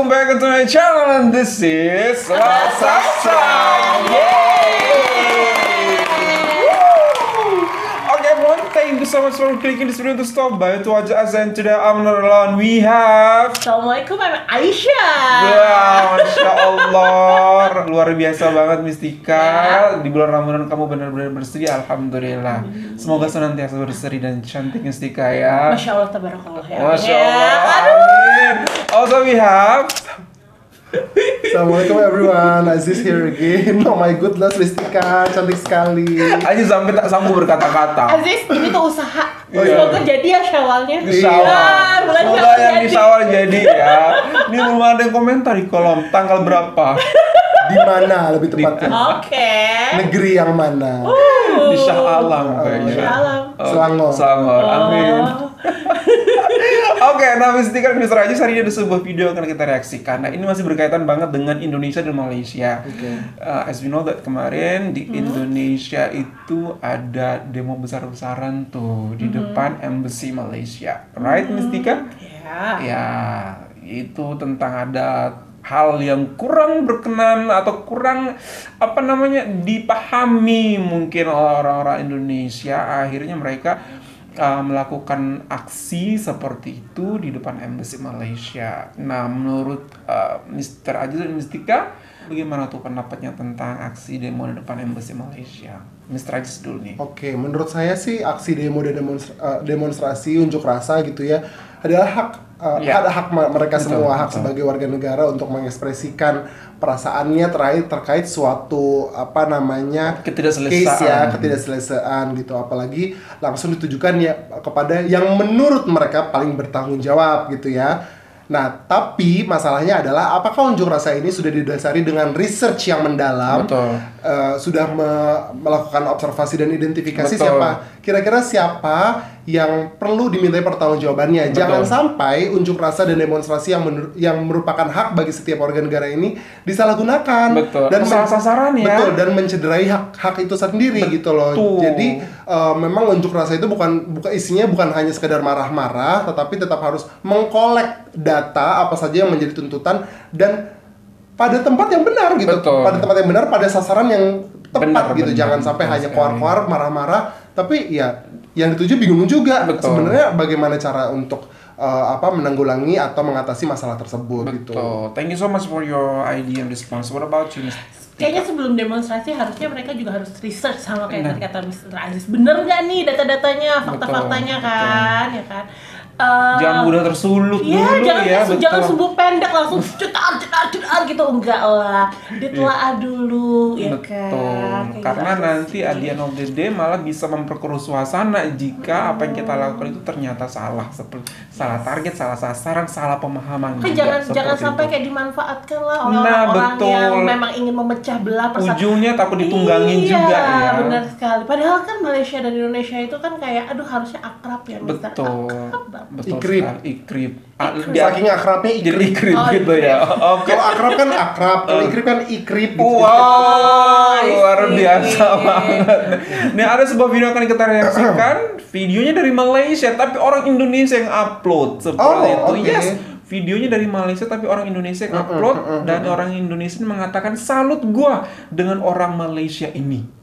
welcome back to my channel and this is Lasasa. Okay everyone, thank you so much for clicking this video to stop by to watch us, and today I'm not alone. We have Assalamualaikum, I'm Aisyah. Wow, Masya Allah, luar biasa banget Mistika. Di bulan Ramadan kamu benar-benar berseri, Alhamdulillah. Semoga senantiasa berseri dan cantik Mistika ya. Masya Allah, tabarakallah ya. Masya Allah, amin. Also we have Assalamualaikum everyone, Aziz here again. Oh my goodness, Mistika, cantik sekali. Aziz sampai tak sanggup berkata-kata. Aziz, ini tuh usaha. Oh, iya. Semoga jadi ya Syawalnya. Syawal. Semoga yang di Syawal jadi ya. Ini belum ada yang komentar di kolom tanggal berapa. Di mana lebih tepatnya? Oke. Negeri yang mana? Di Shah Alam kayaknya. Shah Alam. Selangor. Selangor, amin. Oke, nah Mistika dan Mr. Aziz, hari ini ada sebuah video yang akan kita reaksikan. Nah, ini masih berkaitan banget dengan Indonesia dan Malaysia. As we know that kemarin di Indonesia itu ada demo besar-besaran tuh di depan Embassy Malaysia. Right, Mistika? Ya. Ya, itu tentang ada hal yang kurang berkenan atau kurang dipahami mungkin oleh orang-orang Indonesia. Akhirnya mereka melakukan aksi seperti itu di depan Embassy Malaysia. Nah, menurut Mr. Aziz dan Mistika, bagaimana tuh pendapatnya tentang aksi demo di depan Embassy Malaysia? Mr. Aziz dulu nih. Oke, menurut saya sih aksi demo dan demonstrasi unjuk rasa gitu ya adalah hak mereka semua, hak sebagai warga negara untuk mengekspresikan perasaannya terkait suatu ketidakselesaan gitu, apalagi langsung ditujukan ya kepada yang menurut mereka paling bertanggung jawab gitu ya. Nah, tapi masalahnya adalah apakah unjuk rasa ini sudah didasari dengan research yang mendalam? Sudah melakukan observasi dan identifikasi kira-kira siapa yang perlu dimintai pertanggungjawabannya. Jangan sampai unjuk rasa dan demonstrasi yang merupakan hak bagi setiap warga negara ini disalahgunakan dan salah sasaran ya. Betul, dan mencederai hak itu sendiri gitu loh. Jadi memang unjuk rasa itu isinya bukan hanya sekedar marah-marah, tetapi tetap harus mengkolek data apa saja yang menjadi tuntutan dan pada tempat yang benar gitu. Pada tempat yang benar, pada sasaran yang tepat gitu. Jangan sampai hanya koar-koar marah-marah, tapi ya yang dituju bingung juga sebenarnya bagaimana cara untuk menanggulangi atau mengatasi masalah tersebut gitu. Thank you so much for your idea and response. What about you, Miss? Kayaknya sebelum demonstrasi harusnya mereka juga harus research sama kayak tadi kata Mr. Aziz. Bener nggak nih data-datanya, fakta-faktanya kan, ya kan? Jangan mudah tersulut dulu ya. Jangan sumbu pendek langsung cetar gitu, enggak lah. Ditelaah dulu ya kan. Karena nanti at the end of the day malah bisa memperkeruh suasana jika apa yang kita lakukan itu ternyata salah, seperti salah target, salah sasaran, salah pemahaman. Kan jangan sampai kayak dimanfaatkan lah oleh orang-orang yang memang ingin memecah belah persatuan. Ujungnya takut ditunggangin juga ya. Benar sekali. Padahal kan Malaysia dan Indonesia itu kan kayak harusnya akrab ya. Ikrip. Saking akrabnya ikrip gitu ya. Kalau akrab kan akrab, kalau ikrip kan ikrip gitu. Wow, luar biasa banget. Nih ada sebuah video akan kita reaksikan. Videonya dari Malaysia tapi orang Indonesia yang upload seperti itu. Yes. Videonya dari Malaysia tapi orang Indonesia yang upload dan orang Indonesia mengatakan salut gua dengan orang Malaysia ini.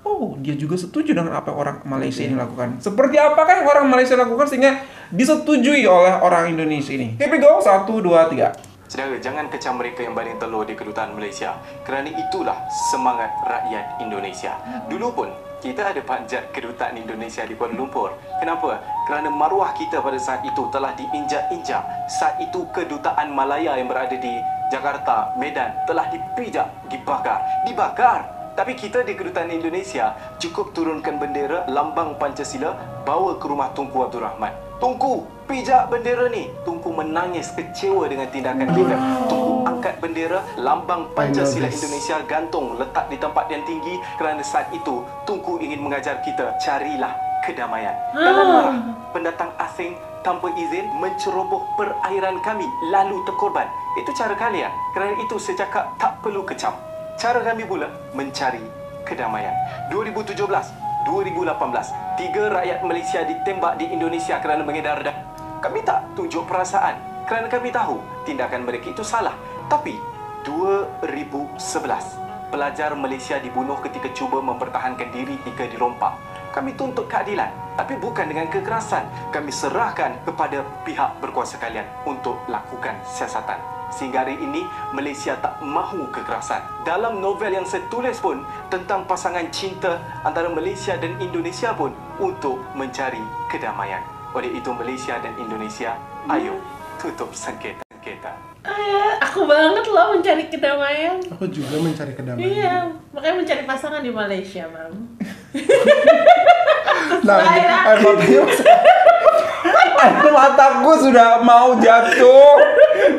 Oh, dia juga setuju dengan apa yang orang Malaysia ini lakukan. Seperti apakah yang orang Malaysia lakukan sehingga disetujui oleh orang Indonesia ini? Here we go, 1, 2, 3. Saudara, jangan kecam mereka yang baling telur di kedutaan Malaysia. Kerana itulah semangat rakyat Indonesia. Dulu pun, kita ada panjat kedutaan Indonesia di Kuala Lumpur. Kenapa? Kerana maruah kita pada saat itu telah diinjak-injak. Saat itu kedutaan Malaya yang berada di Jakarta, Medan telah dipijak, dibakar. Tapi kita di kedutaan Indonesia cukup turunkan bendera lambang Pancasila, bawa ke rumah Tunku Abdul Rahman. Tunku, pijak bendera ni. Tunku menangis kecewa dengan tindakan kita. Tunku angkat bendera lambang Pancasila Indonesia, gantung letak di tempat yang tinggi kerana saat itu Tunku ingin mengajar kita carilah kedamaian. Jangan marah, pendatang asing tanpa izin menceroboh perairan kami lalu terkorban. Itu cara kalian. Kerana itu saya cakap tak perlu kecam. Cara kami pula mencari kedamaian. 2017, 2018, 3 rakyat Malaysia ditembak di Indonesia kerana mengedar dah. Kami tak tunjuk perasaan. kerana kami tahu tindakan mereka itu salah. Tapi 2011, pelajar Malaysia dibunuh ketika cuba mempertahankan diri jika dirompak. Kami tuntut keadilan, tapi bukan dengan kekerasan. Kami serahkan kepada pihak berkuasa kalian untuk lakukan siasatan. Sehingga hari ini, Malaysia tak mahu kekerasan. Dalam novel yang saya tulis pun tentang pasangan cinta antara Malaysia dan Indonesia pun untuk mencari kedamaian. Oleh itu, Malaysia dan Indonesia, ayo tutup sengketa. Aku banget loh mencari kedamaian. Aku juga mencari kedamaian. Iya, makanya mencari pasangan di Malaysia, Bang. Nah, air matanya Air mataku sudah mau jatuh.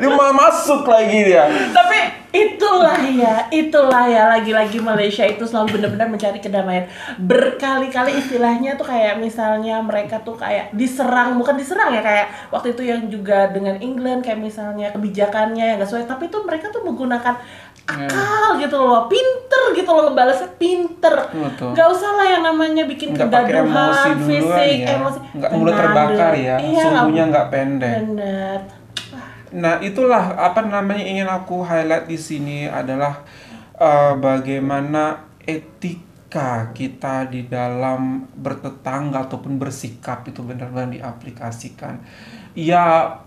Dia mau masuk lagi dia. Tapi itulah ya lagi-lagi Malaysia itu selalu benar-benar mencari kedamaian. Berkali-kali istilahnya tuh kayak misalnya mereka tuh kayak bukan diserang ya, kayak waktu itu yang juga dengan England kayak misalnya kebijakannya yang gak sesuai, tapi tuh mereka tuh menggunakan akal gitu loh, pinter gitu loh, ngebalasnya pinter. Betul. Gak usah lah yang namanya bikin Nggak pakai emosi kegaduhan, duluan fisik, ya. emosi. Nggak mulut terbakar ya, Iya, sumbunya nggak pendek. Bener. Nah, itulah ingin aku highlight di sini adalah bagaimana etika kita di dalam bertetangga ataupun bersikap itu benar-benar diaplikasikan. Ya,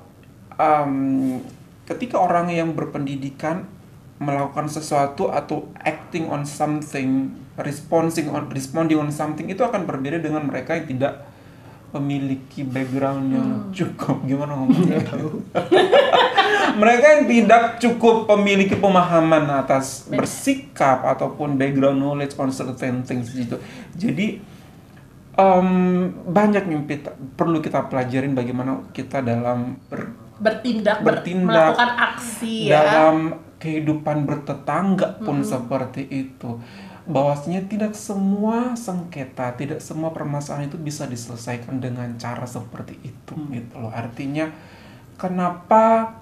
ketika orang yang berpendidikan melakukan sesuatu atau acting on something, responding on something, itu akan berbeda dengan mereka yang tidak memiliki background yang cukup, gimana ngomongnya? Mereka yang tidak cukup memiliki pemahaman atas bersikap ataupun background knowledge on certain things gitu. Jadi banyak yang perlu kita pelajarin bagaimana kita dalam bertindak melakukan aksi ya. Dalam kehidupan bertetangga pun seperti itu. Bahwasanya tidak semua sengketa, tidak semua permasalahan itu bisa diselesaikan dengan cara seperti itu gitu loh. Artinya kenapa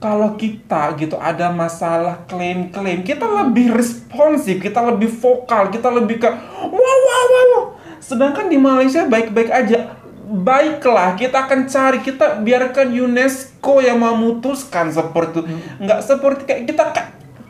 kalau kita gitu ada masalah klaim-klaim, kita lebih responsif, kita lebih vokal, kita lebih ke wow. Sedangkan di Malaysia baik-baik aja. Baiklah, kita akan cari, kita biarkan UNESCO yang memutuskan seperti itu. Nggak seperti kayak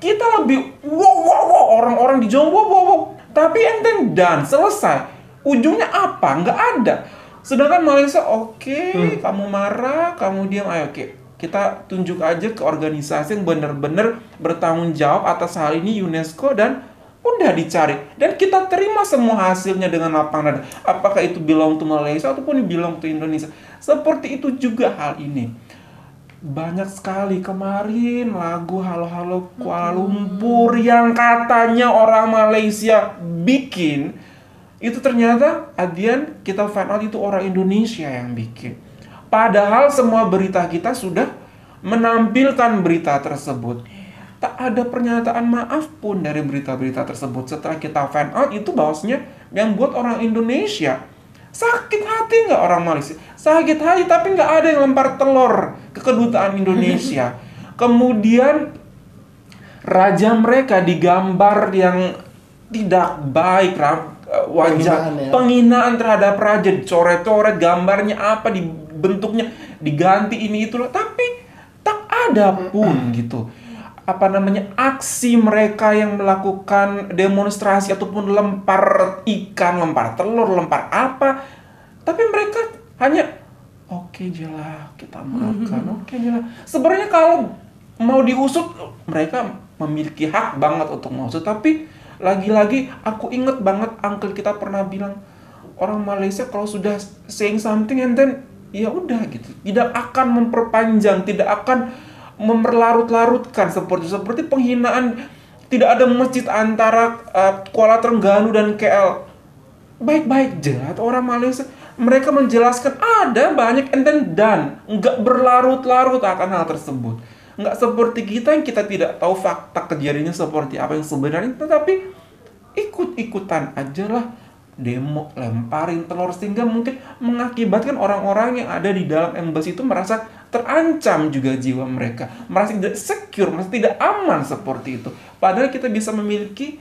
kita lebih wow, orang-orang di Jawa wow. Tapi and then done, selesai. Ujungnya apa? Nggak ada. Sedangkan Malaysia, oke, kamu marah, kamu diam, ayo oke. Kita tunjuk aja ke organisasi yang benar-benar bertanggung jawab atas hal ini, UNESCO, dan udah dicari. Dan kita terima semua hasilnya dengan lapang dada. Apakah itu belong to Malaysia ataupun belong to Indonesia. Seperti itu juga hal ini. Banyak sekali kemarin lagu Halo-Halo Kuala Lumpur yang katanya orang Malaysia bikin, itu ternyata adian kita find out itu orang Indonesia yang bikin. Padahal semua berita kita sudah menampilkan berita tersebut. Tak ada pernyataan maaf pun dari berita-berita tersebut. Setelah kita find out itu bahwasanya yang buat orang Indonesia. Sakit hati nggak orang Malaysia? Sakit hati, tapi nggak ada yang lempar telur ke kedutaan Indonesia. Kemudian raja mereka digambar yang tidak baik, wajah penghinaan terhadap raja, coret-coret gambarnya apa, bentuknya diganti ini itu, tapi tak ada pun gitu. Aksi mereka yang melakukan demonstrasi ataupun lempar ikan, lempar telur, lempar apa, tapi mereka hanya oke jelah kita maafkan, oke jelah. Sebenarnya kalau mau diusut, mereka memiliki hak banget untuk mengusut, tapi lagi-lagi aku inget banget uncle kita pernah bilang, orang Malaysia kalau sudah saying something and then ya udah gitu, tidak akan memperpanjang, tidak akan memperlarut-larutkan seperti penghinaan. Tidak ada masjid antara Kuala Terengganu dan KL. Baik-baik aja orang Malaysia, mereka menjelaskan ada banyak and then done, nggak berlarut-larut akan hal tersebut. Nggak seperti kita yang kita tidak tahu fakta kejadiannya seperti apa yang sebenarnya, tetapi ikut-ikutan aja lah, demo, lemparin telur, sehingga mungkin mengakibatkan orang-orang yang ada di dalam embassy itu merasa terancam juga jiwa mereka, merasa tidak secure, merasa tidak aman seperti itu. Padahal kita bisa memiliki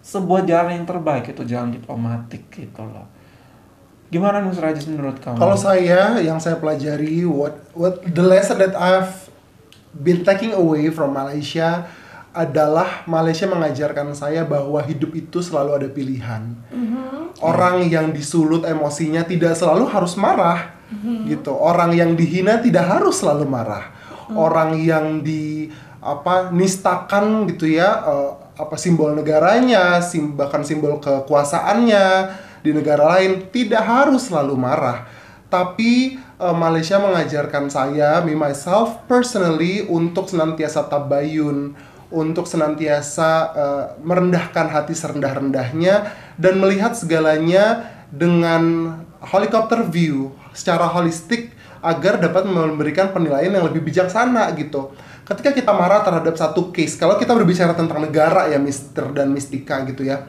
sebuah jalan yang terbaik, itu jalan diplomatik gitu loh. Gimana Nus Rajis menurut kamu? Kalau yang saya pelajari, what the lesson that I've been taking away from Malaysia adalah Malaysia mengajarkan saya bahwa hidup itu selalu ada pilihan. Orang yang disulut emosinya tidak selalu harus marah, gitu. Orang yang dihina tidak harus selalu marah. Orang yang nistakan gitu ya, simbol negaranya, bahkan simbol kekuasaannya di negara lain tidak harus selalu marah. Tapi Malaysia mengajarkan saya, me myself personally, untuk senantiasa tabayun, untuk senantiasa merendahkan hati serendah-rendahnya dan melihat segalanya dengan helicopter view, secara holistik, agar dapat memberikan penilaian yang lebih bijaksana gitu. Ketika kita marah terhadap satu case, kalau kita berbicara tentang negara ya, Mister dan Mistika gitu ya,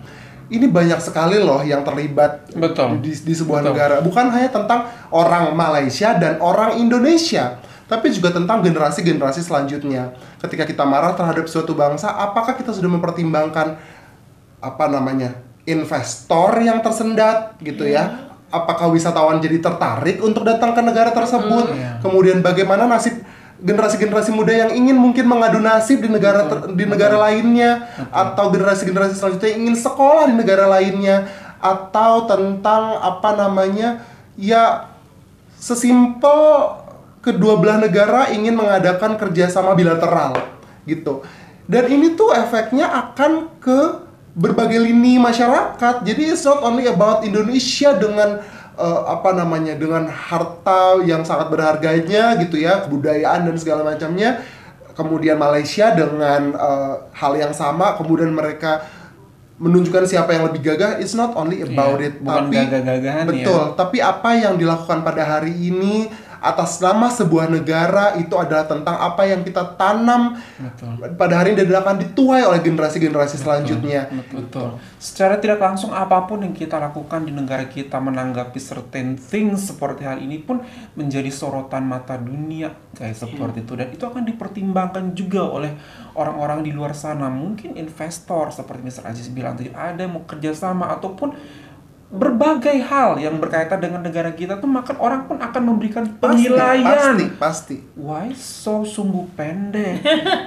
ini banyak sekali loh yang terlibat di sebuah negara. Bukan hanya tentang orang Malaysia dan orang Indonesia, tapi juga tentang generasi-generasi selanjutnya. Ketika kita marah terhadap suatu bangsa, apakah kita sudah mempertimbangkan investor yang tersendat gitu ya? Apakah wisatawan jadi tertarik untuk datang ke negara tersebut? Kemudian bagaimana nasib generasi-generasi muda yang ingin mungkin mengadu nasib di negara lainnya, atau generasi-generasi selanjutnya yang ingin sekolah di negara lainnya, atau tentang sesimpel kedua belah negara ingin mengadakan kerjasama bilateral gitu. Dan ini tuh efeknya akan ke berbagai lini masyarakat. Jadi it's not only about Indonesia dengan dengan harta yang sangat berharganya gitu ya, kebudayaan dan segala macamnya. Kemudian Malaysia dengan hal yang sama, kemudian mereka menunjukkan siapa yang lebih gagah. It's not only about it, bukan gagah-gagahan, betul. Tapi apa yang dilakukan pada hari ini atas nama sebuah negara itu adalah tentang apa yang kita tanam pada hari ini dan akan dituai oleh generasi-generasi selanjutnya. Betul. Secara tidak langsung apapun yang kita lakukan di negara kita menanggapi certain things seperti hal ini pun menjadi sorotan mata dunia kayak seperti itu, dan itu akan dipertimbangkan juga oleh orang-orang di luar sana. Mungkin investor seperti Mr. Aziz bilang tadi, ada yang mau kerjasama ataupun berbagai hal yang berkaitan dengan negara kita tuh, maka orang pun akan memberikan penilaian. Pasti. Why so sumbu pendek?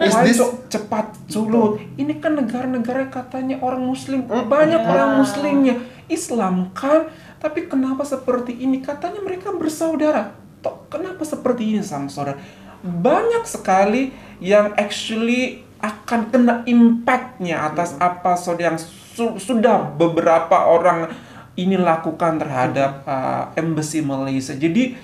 Why so cepat sulut? Ini kan negara-negara katanya orang muslim, banyak orang muslimnya, Islam kan, tapi kenapa seperti ini? Katanya mereka bersaudara. Kenapa seperti ini sama saudara? Banyak sekali yang actually akan kena impact-nya atas apa yang sudah beberapa orang ini lakukan terhadap Embassy Malaysia. Jadi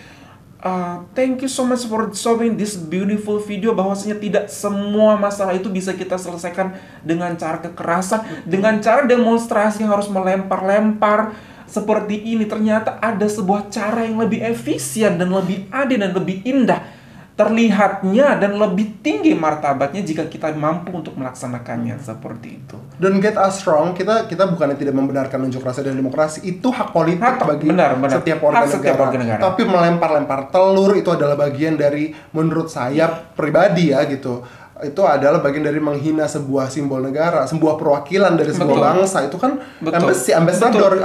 thank you so much for showing this beautiful video, bahwasanya tidak semua masalah itu bisa kita selesaikan dengan cara kekerasan, dengan cara demonstrasi yang harus melempar-lempar seperti ini. Ternyata ada sebuah cara yang lebih efisien dan lebih adil dan lebih indah terlihatnya dan lebih tinggi martabatnya jika kita mampu untuk melaksanakannya seperti itu. Don't get us wrong, kita bukannya tidak membenarkan unjuk rasa dan demokrasi, itu hak politik bagi setiap warga negara. Tapi melempar-lempar telur itu adalah bagian dari, menurut saya pribadi ya gitu, itu adalah bagian dari menghina sebuah simbol negara, sebuah perwakilan dari sebuah bangsa. Itu kan ambassador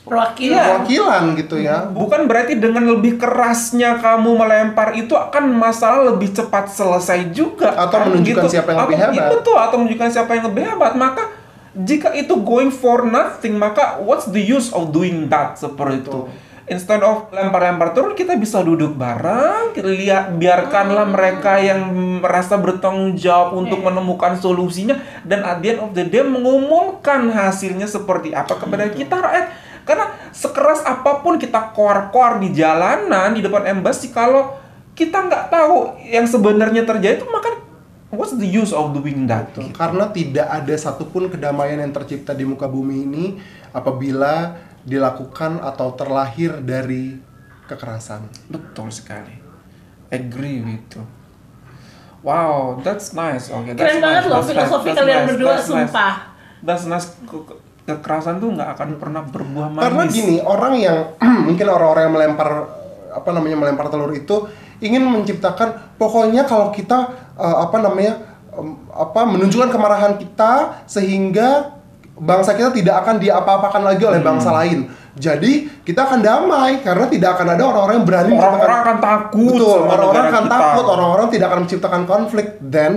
perwakilan gitu ya. Bukan berarti dengan lebih kerasnya kamu melempar itu akan masalah lebih cepat selesai juga, atau menunjukkan siapa yang lebih hebat. Betul, atau menunjukkan siapa yang lebih hebat. Maka jika itu going for nothing, maka what's the use of doing that seperti itu? Instead of lempar-lempar turun, kita bisa duduk bareng, biarkanlah mereka yang merasa bertanggung jawab untuk menemukan solusinya, dan at the end of the day mengumumkan hasilnya seperti apa kepada kita rakyat. Karena sekeras apapun kita koar-koar di jalanan, di depan embassy, kalau kita nggak tahu yang sebenarnya terjadi itu, maka what's the use of doing that? Gitu. Karena tidak ada satupun kedamaian yang tercipta di muka bumi ini apabila dilakukan atau terlahir dari kekerasan. Betul sekali. Agree with you. Wow, that's nice. Okay, keren banget loh filosofi kalian berdua, sumpah. That's nice. Kekerasan tuh nggak akan pernah berbuah manis. Karena gini, orang yang mungkin orang-orang yang melempar telur itu ingin menciptakan, pokoknya kalau kita menunjukkan kemarahan kita sehingga bangsa kita tidak akan diapa-apakan lagi oleh bangsa lain. Jadi kita akan damai karena tidak akan ada orang-orang yang berani. Orang-orang akan takut. Betul, sama orang-orang negara akan kita. takut, orang-orang tidak akan menciptakan konflik. Dan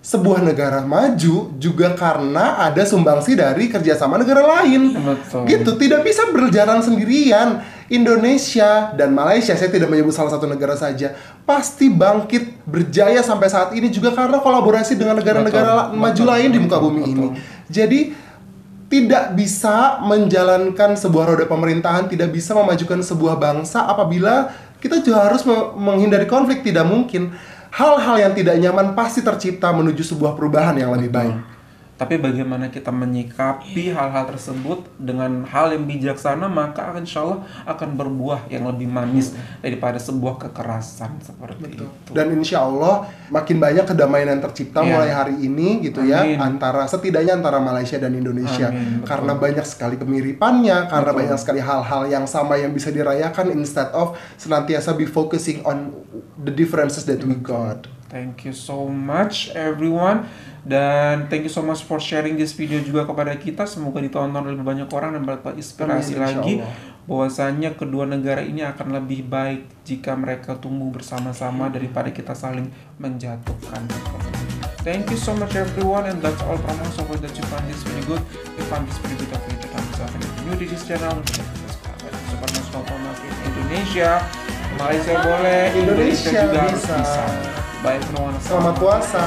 sebuah negara maju juga karena ada sumbangsi dari kerjasama negara lain. Betul. Gitu, tidak bisa berjalan sendirian. Indonesia dan Malaysia, saya tidak menyebut salah satu negara saja, pasti bangkit berjaya sampai saat ini juga karena kolaborasi dengan negara-negara maju lain di muka bumi ini. Jadi tidak bisa menjalankan sebuah roda pemerintahan, tidak bisa memajukan sebuah bangsa apabila kita juga harus menghindari konflik. Tidak mungkin. Hal-hal yang tidak nyaman pasti tercipta menuju sebuah perubahan yang lebih baik. Tapi bagaimana kita menyikapi hal-hal tersebut dengan hal yang bijaksana, maka insya Allah akan berbuah yang lebih manis daripada sebuah kekerasan seperti itu. Dan insya Allah makin banyak kedamaian yang tercipta mulai hari ini gitu ya, setidaknya antara Malaysia dan Indonesia. Karena banyak sekali kemiripannya, karena banyak sekali hal-hal yang sama yang bisa dirayakan instead of senantiasa be focusing on the differences that we got. Thank you so much everyone. Dan thank you so much for sharing this video juga kepada kita. Semoga ditonton oleh banyak orang dan dapat inspirasi lagi bahwasanya kedua negara ini akan lebih baik jika mereka tumbuh bersama-sama daripada kita saling menjatuhkan. Thank you so much everyone, and that's all from us. Hope that you find this video good. If you find this video good, please subscribe. And if you're new to this channel, subscribe. Support Mas Market Indonesia. Malaysia boleh, Indonesia juga bisa. Bye everyone. Selamat puasa.